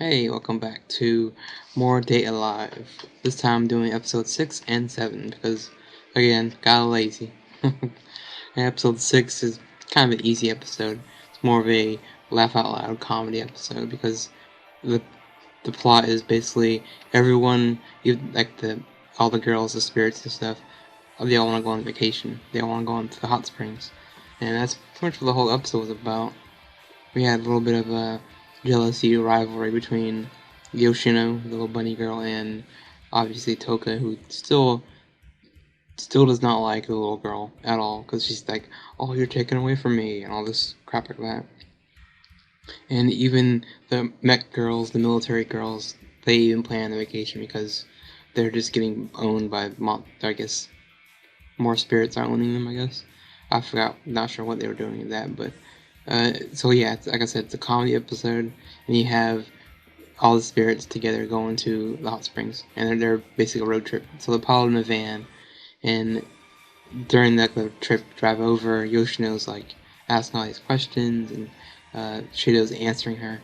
Hey, welcome back to more Day Alive. This time I'm doing episode 6 and 7 because, again, got lazy. And episode 6 is kind of an easy episode. It's more of a laugh out loud comedy episode because the the plot is basically everyone, all the girls, the spirits and stuff, they all want to go on vacation. They all want to go into the hot springs. And that's pretty much what the whole episode was about. We had a little bit of a jealousy rivalry between Yoshino, the little bunny girl, and obviously Toka, who still does not like the little girl at all, because she's like, "Oh, you're taken away from me," and all this crap like that. And even the mech girls, the military girls, they even plan the vacation because they're just getting owned by, I guess, more spirits are owning them. I guess I forgot, not sure what they were doing with that, but so yeah, like I said, it's a comedy episode, and you have all the spirits together going to the hot springs, and they're basically a road trip. So they pile in a van, and during the trip drive over, Yoshino's like asking all these questions, and Shido's answering her.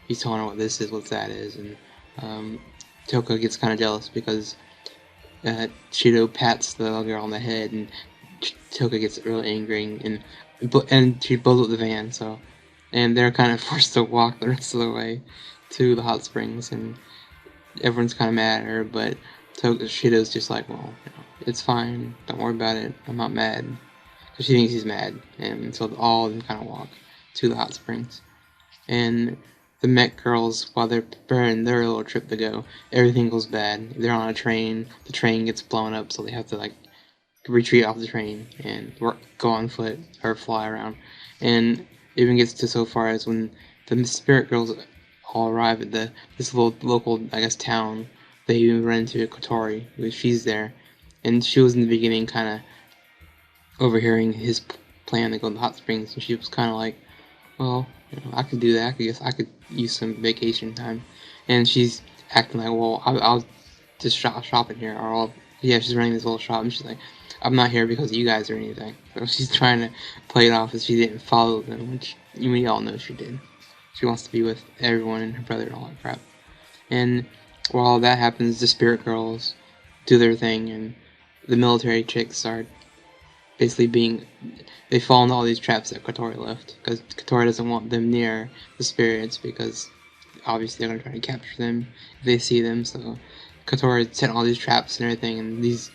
He's telling her what this is, what that is, and Toko gets kind of jealous because Shido pats the little girl on the head, and Toka gets really angry, and she blows up the van. And they're kind of forced to walk the rest of the way to the hot springs, and everyone's kind of mad at her, but Shido's just like, well, it's fine, don't worry about it, I'm not mad, because she thinks he's mad, and so all of them kind of walk to the hot springs, and the mech girls, while they're preparing their little trip to go, everything goes bad. They're on a train, the train gets blown up, so they have to retreat off the train and go on foot or fly around, and it even gets to so far as when the spirit girls all arrive at this little local, I guess, town, they even run into Kotori, she's there, and she was in the beginning kind of overhearing his plan to go to the hot springs, and she was kind of like, well, I could do that. I guess I could use some vacation time, and she's acting like, well, I'll just shop in here, or yeah, she's running this little shop, and she's like, I'm not here because of you guys or anything. So she's trying to play it off as she didn't follow them, which we all know she did. She wants to be with everyone and her brother and all that crap. And while that happens, the spirit girls do their thing, and the military chicks are basically they fall into all these traps that Kotori left, because Kotori doesn't want them near the spirits, because obviously they're going to try to capture them if they see them, so Kotori set all these traps and everything, and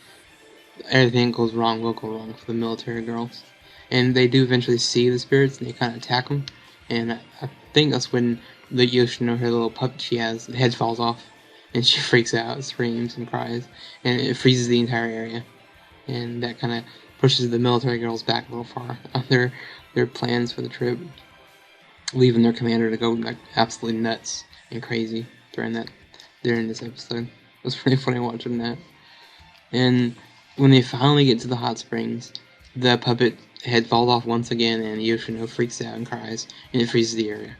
everything goes wrong will go wrong for the military girls. And they do eventually see the spirits, and they kind of attack them, and I think that's when the Yoshino, her little puppet she has, the head falls off, and she freaks out, screams and cries, and it freezes the entire area, and that kind of pushes the military girls back a little far on their plans for the trip, leaving their commander to go absolutely nuts and crazy during this episode. It was pretty funny watching that. And when they finally get to the hot springs, the puppet head falls off once again, and Yoshino freaks out and cries, and it freezes the area.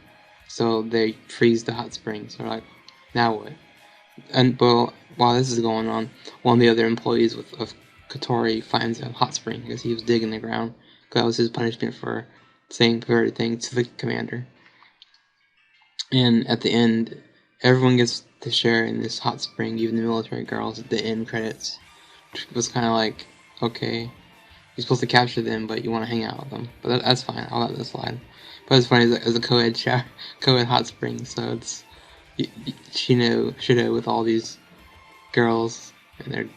So they freeze the hot springs. They're like, now what? And well, while this is going on, one of the other employees of Kotori finds a hot spring because he was digging the ground. That was his punishment for saying perverted things to the commander. And at the end, everyone gets to share in this hot spring, even the military girls at the end credits. Which was kind of like, okay, you're supposed to capture them, but you want to hang out with them. But that's fine, I'll let that slide. But it's funny, as a co-ed hot spring, so it's Shido with all these girls, and they're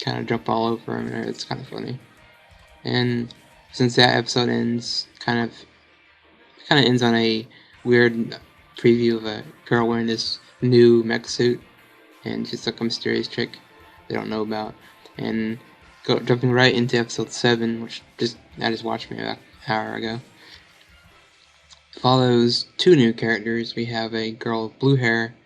kind of jumping all over him, and it's kind of funny. And since that episode kind of ends on a weird preview of a girl wearing this new mech suit, and she's like a mysterious chick they don't know about. And jumping right into episode 7, which I just watched maybe about an hour ago, follows two new characters. We have a girl with blue hair,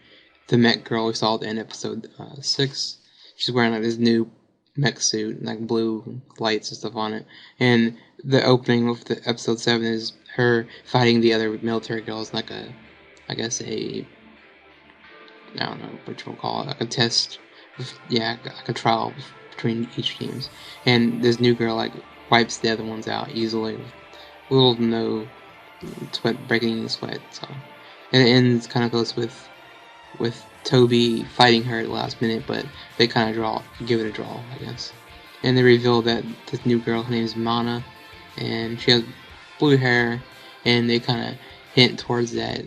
the mech girl we saw in episode 6. She's wearing this new mech suit, blue lights and stuff on it. And the opening of the episode 7 is her fighting the other military girls, I don't know what we'll call it, like a test, like a trial between each teams. And this new girl wipes the other ones out easily with little to no sweat, breaking any sweat. So, and it ends kind of goes with with Toby fighting her at the last minute, but they kind of give it a draw, I guess. And they reveal that this new girl, her name is Mana, and she has blue hair, and they kind of hint towards that.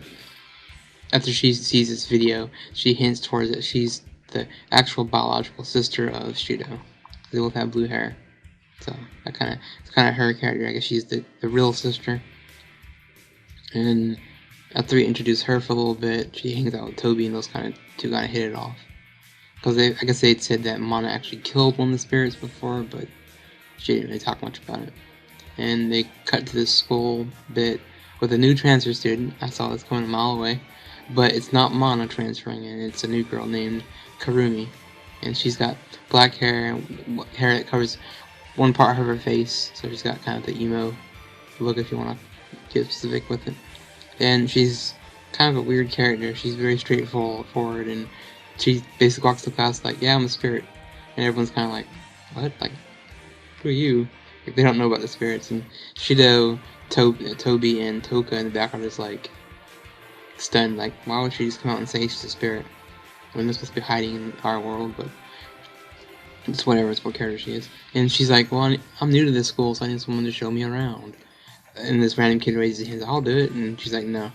After she sees this video, she hints towards that she's the actual biological sister of Shido. They both have blue hair, so it's kind of her character. I guess she's the real sister. And after we introduce her for a little bit, she hangs out with Toby, and those two kind of hit it off. Because I guess they'd said that Mana actually killed one of the spirits before, but she didn't really talk much about it. And they cut to this school bit with a new transfer student. I saw this coming a mile away. But it's not Mana transferring in, it's a new girl named Karumi. And she's got black hair, hair that covers one part of her face, so she's got kind of the emo look if you want to get specific with it. And she's kind of a weird character. She's very straightforward, and she basically walks to class like, yeah, I'm a spirit. And everyone's kind of like, what? Like, who are you? Like, they don't know about the spirits. And Shido, Toby, and Toka in the background is like, stunned, like, why would she just come out and say she's a spirit when they're supposed to be hiding in our world? But it's whatever, it's what character she is. And she's like, well, I'm new to this school, so I need someone to show me around. And this random kid raises his hand, I'll do it. And she's like, no.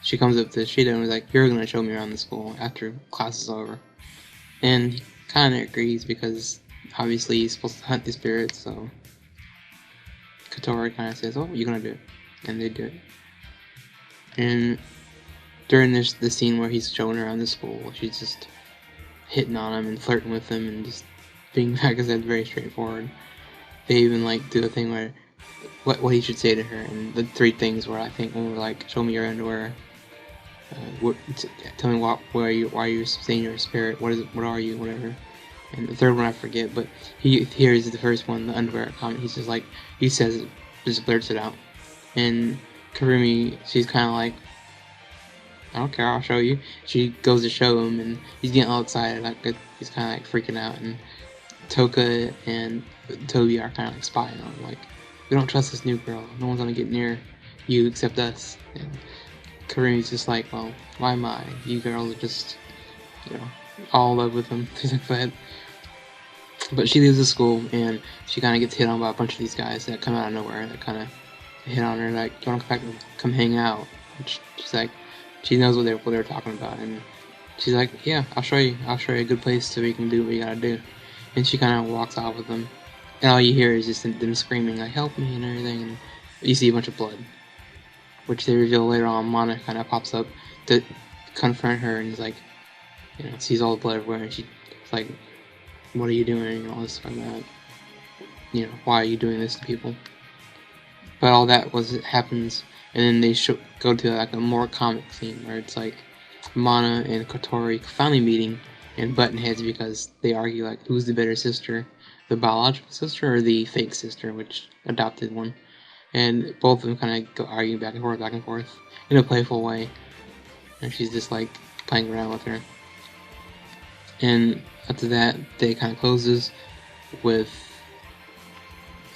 She comes up to Shido and is like, you're gonna show me around the school after class is over. And he kind of agrees because obviously he's supposed to hunt the spirits, so Kotori kind of says, oh, you're gonna do it. And they do it. And during the scene where he's showing her around the school, she's just hitting on him and flirting with him and just being, like I said, very straightforward. They even like do a thing where what he should say to her, and the 3 things where I think one were like, show me your underwear, tell me why are you saying you're a spirit, what are you, whatever. And the 3rd one I forget, but he hears the first one, the underwear comment. He's just like, he says it, just blurts it out. And Karumi, she's kind of like, I don't care, I'll show you. She goes to show him, and he's getting all excited, like he's kind of like freaking out. And Toka and Toby are kind of like spying on him, like, we don't trust this new girl. No one's gonna get near you except us. And Karumi's just like, well, why am I? You girls are just, all in love with him. Things like that. But she leaves the school, and she kind of gets hit on by a bunch of these guys that come out of nowhere. That kind of hit on her, like, you want to come hang out? And she's like, she knows what they're talking about, and she's like, yeah, I'll show you a good place so we can do what you gotta do. And she kind of walks off with them, and all you hear is just them screaming, like, help me and everything, and you see a bunch of blood, which they reveal later on. Mana kind of pops up to confront her, and is like, sees all the blood everywhere, and she's like, what are you doing, and all this stuff like that. Why are you doing this to people? But all that happens, and then they go to like a more comic scene where it's like Mana and Kotori finally meeting and button heads because they argue like, who's the better sister, the biological sister or the fake sister, which adopted one. And both of them kind of go arguing back and forth in a playful way, and she's just like playing around with her. And after that, day kind of closes with,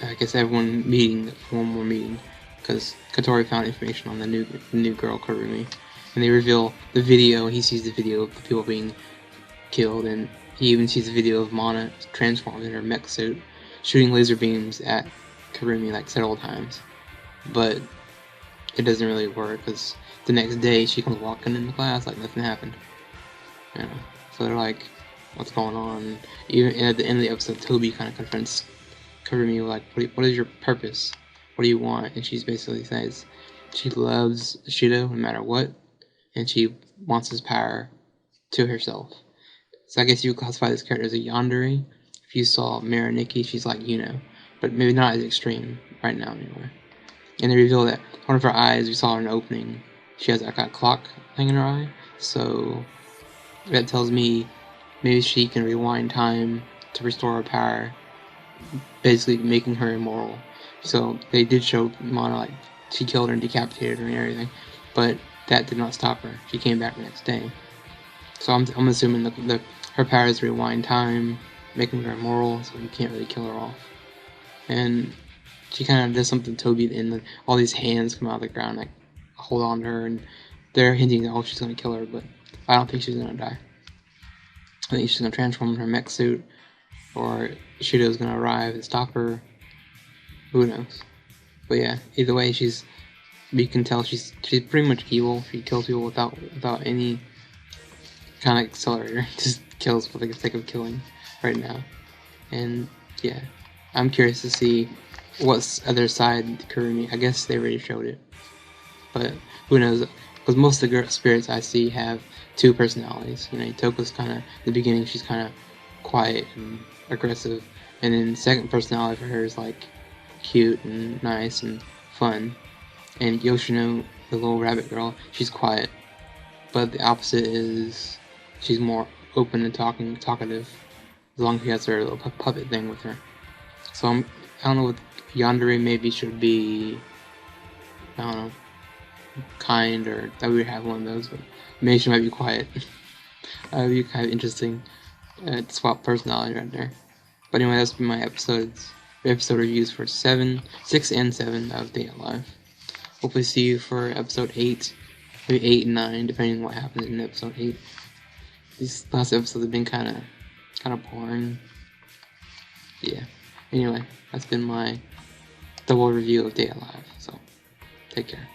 I guess, everyone meeting for one more meeting, because Kotori found information on the new girl, Karumi. And they reveal the video. He sees the video of the people being killed, and he even sees the video of Mana transformed in her mech suit, shooting laser beams at Karumi like several times. But it doesn't really work, because the next day she comes walking into class like nothing happened. So they're like, what's going on? Even at the end of the episode, Toby kind of confronts Karumi like, what is your purpose? What do you want? And she basically says she loves Shido no matter what, and she wants his power to herself. So I guess you would classify this character as a yandere. If you saw Nikki, she's like but maybe not as extreme right now anyway. And they reveal that one of her eyes, we saw her in the opening, she has like a clock hanging in her eye. So that tells me maybe she can rewind time to restore her power, basically making her immortal. So they did show Mana, like, she killed her and decapitated her and everything, but that did not stop her. She came back the next day. So I'm assuming her power is rewind time, making her immortal, so you can't really kill her off. And she kind of does something to Toby, and all these hands come out of the ground, like, hold on to her, and they're hinting that, oh, she's going to kill her, but I don't think she's gonna die. I think she's gonna transform in her mech suit, or Shido's gonna arrive and stop her. Who knows? But yeah, either way, you can tell she's pretty much evil. She kills people without any kind of accelerator. Just kills for the sake of killing right now. And yeah, I'm curious to see what's other side Kurumi. I guess they already showed it, but who knows? Because most of the spirits I see have two personalities. You know, Toko's kind of, in the beginning, she's kind of quiet and aggressive, and then the second personality for her is like cute and nice and fun. And Yoshino, the little rabbit girl, she's quiet, but the opposite is she's more open and talkative, as long as she has her little puppet thing with her. So I don't know, with Yandere maybe should be, I don't know, kind, or that we would have one of those, but maybe she might be quiet. That would be kind of interesting swap personality right there. But anyway, that's been my episode reviews for 6 and 7 of Day Alive. Hopefully see you for episode 8, maybe 8 and 9, depending on what happens in episode 8. These last episodes have been kind of boring. Yeah. Anyway, that's been my double review of Day Alive. So, take care.